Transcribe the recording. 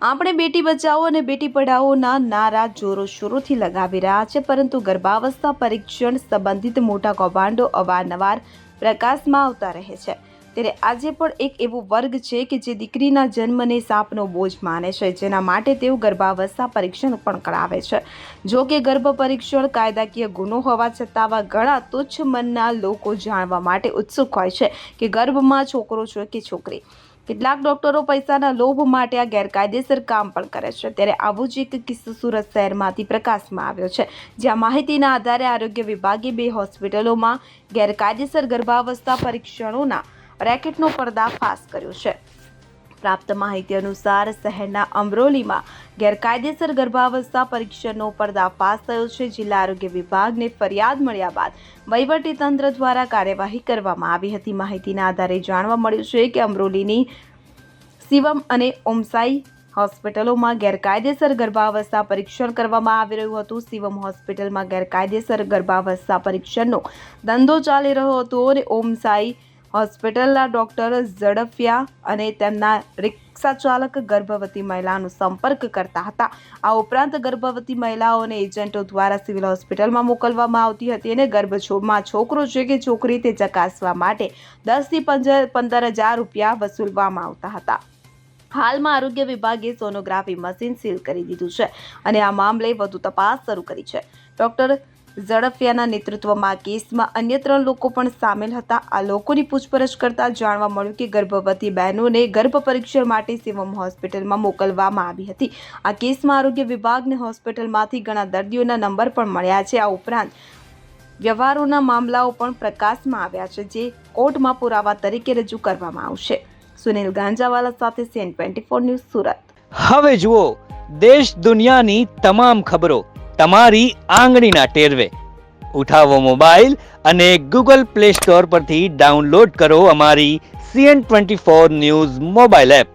આપણે બેટી બચાવો અને બેટી પઢાઓના નારા જોરોશોરોથી લગાવી રહ્યા છે, પરંતુ ગર્ભાવસ્થા પરીક્ષણ સંબંધિત મોટા કૌભાંડો અવારનવાર પ્રકાશમાં આવતા રહે છે। ત્યારે આજે પણ એક એવો વર્ગ છે કે જે દીકરીના જન્મને સાપનો બોજ માને છે, જેના માટે તેઓ ગર્ભાવસ્થા પરીક્ષણ પણ કરાવે છે। જો કે ગર્ભ પરીક્ષણ કાયદાકીય ગુનો હોવા છતાં આવા ઘણા તુચ્છ મનના લોકો જાણવા માટે ઉત્સુક હોય છે કે ગર્ભમાં છોકરો છે કે છોકરી। કેટલાક ડોક્ટરો પૈસાના લોભ માટે આ ગેરકાયદેસર કામ પણ કરે છે। ત્યારે આવો જ એક કિસ્સો સુરત શહેરમાંથી પ્રકાશમાં આવ્યો છે, જ્યાં માહિતીના આધારે આરોગ્ય વિભાગે 2 હોસ્પિટલોમાં ગેરકાયદેસર ગર્ભાવસ્થા પરીક્ષણોના રેકેટનો પર્દાફાશ કર્યો છે। પ્રાપ્ત માહિતી અનુસાર શહેરના અમરોલીમાં ગેરકાયદેસર ગર્ભાવસ્થા પરીક્ષણનો પર્દાફાશ થયો છે। જિલ્લા આરોગ્ય વિભાગને ફરિયાદ મળ્યા બાદ વહીવટીતંત્ર દ્વારા કાર્યવાહી કરવામાં આવી હતી। માહિતીના આધારે જાણવા મળ્યું છે કે અમરોલીની શિવમ અને ઓમસાઈ હોસ્પિટલોમાં ગેરકાયદેસર ગર્ભાવસ્થા પરીક્ષણ કરવામાં આવી રહ્યું હતું। શિવમ હોસ્પિટલમાં ગેરકાયદેસર ગર્ભાવસ્થા પરીક્ષણનો ધંધો ચાલી રહ્યો હતો અને ઓમસાઈ હોસ્પિટલના ડોક્ટર ઝડફિયા અને તેમના રિક્ષા ચાલક ગર્ભવતી મહિલાનો સંપર્ક કરતા હતા। આ ઉપરાંત ગર્ભવતી મહિલાઓને એજન્ટો દ્વારા સિવિલ હોસ્પિટલમાં મોકલવામાં આવતી હતી અને ગર્ભમાં છોકરો છે કે છોકરી તે ચકાસવા માટે 10 થી 15,000 રૂપિયા વસૂલવામાં આવતા હતા। હાલમાં આરોગ્ય વિભાગે સોનોગ્રાફી મશીન સીલ કરી દીધું છે અને આ મામલે વધુ તપાસ શરૂ કરી છે। ડોક્ટર ઝડફિયાના નેતૃત્વમાં કેસમાં અન્ય 3 લોકો પણ સામેલ હતા। આ લોકોની પૂછપરછ કરતા જાણવા મળ્યું કે ગર્ભવતી બહેનોને ગર્ભ પરીક્ષણ માટે શિવમ હોસ્પિટલમાં મોકલવામાં આવી હતી। આ કેસમાં આરોગ્ય વિભાગને હોસ્પિટલમાંથી ઘણા દર્દીઓના નંબર પણ મળ્યા છે। આ ઉપરાંત વ્યવહારોના મામલાઓ પણ પ્રકાશમાં આવ્યા છે, જે કોર્ટમાં પુરાવા તરીકે રજૂ કરવામાં આવશે। સુનિલ ગાંજાવાલા સાથે CN24 ન્યૂઝ સુરત। હવે જુઓ દેશ દુનિયાની તમામ ખબરો તમારી આંગળીના ટેરવે। ઉઠાવો મોબાઈલ અને ગૂગલ પ્લે સ્ટોર પરથી ડાઉનલોડ કરો અમારી CN24 ન્યૂઝ મોબાઈલ એપ।